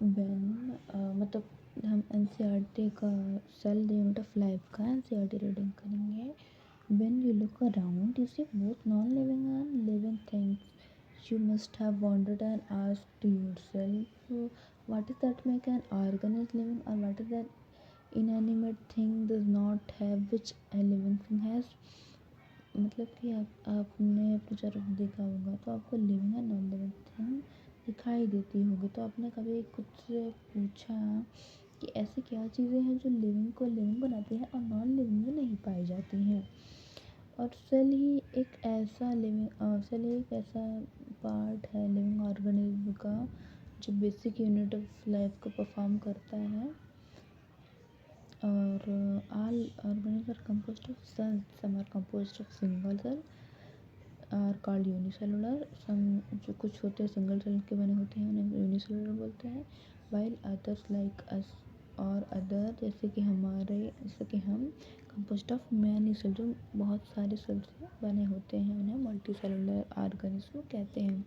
When मतलब हम NCERT का cell the unit of life का एनसीईआरटी रीडिंग करेंगे. When you look around, you see both non-living and living things. You must have wondered and asked yourself, what is that make an organism living, or what is that inanimate thing does not have which a living thing has. मतलब कि आपने अपनी तरफ देखा होगा तो आपको living and non living thing दिखाई देती होगी. तो आपने कभी खुद से पूछा कि ऐसी क्या चीज़ें हैं जो लिविंग को लिविंग बनाती हैं और नॉन लिविंग में नहीं पाई जाती हैं. और सेल ही एक ऐसा पार्ट है लिविंग ऑर्गेनिज्म का जो बेसिक यूनिट ऑफ लाइफ को परफॉर्म करता है. और all organism are composed of cells. Some are composed of single cell are called unicellular. Some जो कुछ होते हैं सिंगल सेल के बने होते हैं उन्हें यूनिसेलुलर बोलते हैं. वाइल अदर्स लाइक अस और अदर जैसे कि हम कंपोस्ट ऑफ मैनी सेल जो बहुत सारे सेल से बने होते हैं उन्हें मल्टी सेलुलर ऑर्गेनिज्म कहते हैं.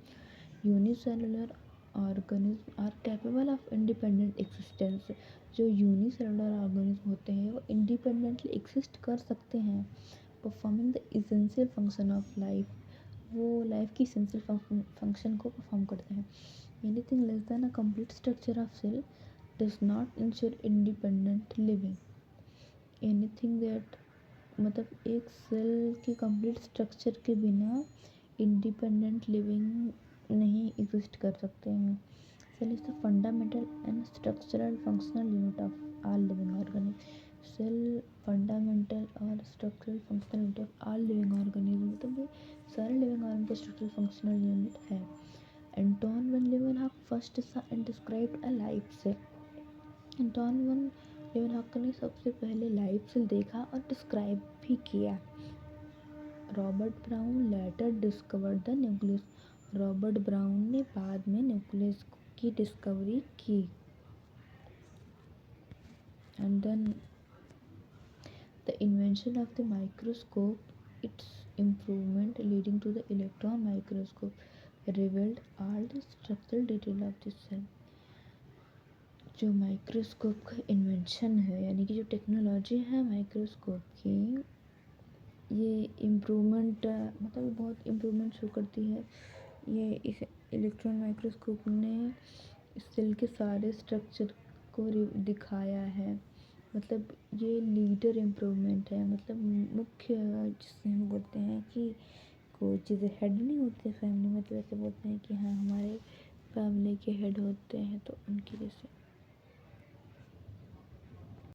Unicellular organism are capable of independent existence. जो यूनिसेलुलर ऑर्गेनिज्म होते हैं वो इंडिपेंडेंटली एक्सिस्ट कर सकते हैं. Performing the essential function of life. वो लाइफ की इसेंशियल फंक्शन को परफॉर्म करते हैं. Anything less than a complete structure of cell does not ensure independent living. Anything that मतलब एक सेल के कंप्लीट स्ट्रक्चर के बिना इंडिपेंडेंट लिविंग नहीं एग्जिस्ट कर सकते हैं. Cell is the fundamental and structural functional unit of all living organism. Cell fundamental और structural functional unit of all living organism मतलब ये सारे लिविंग ऑर्गेनिज्म का स्ट्रक्चरल फंक्शनल यूनिट है. Anton van Leeuwenhoek first saw and described a life cell. Anton van Leeuwenhoek ने सबसे पहले life cell देखा और डिस्क्राइब भी किया. Robert Brown later discovered the nucleus. Robert Brown ने बाद में न्यूक्लियस की डिस्कवरी की. And then the invention of the microscope, its improvement leading to the electron microscope revealed all the structural detail of the cell. जो microscope का invention है यानी कि जो टेक्नोलॉजी है माइक्रोस्कोप की ये इम्प्रूवमेंट मतलब बहुत इम्प्रूवमेंट शो करती है. ये इस इलेक्ट्रॉन माइक्रोस्कोप ने सेल के सारे स्ट्रक्चर को दिखाया है. मतलब ये लीडर इम्प्रूवमेंट है. मतलब मुख्य जिससे हम बोलते हैं कि कोई चीज़ें हेड नहीं होती फैमिली में तो ऐसे बोलते हैं कि हाँ हमारे फैमिली के हेड होते हैं तो उनकी जैसे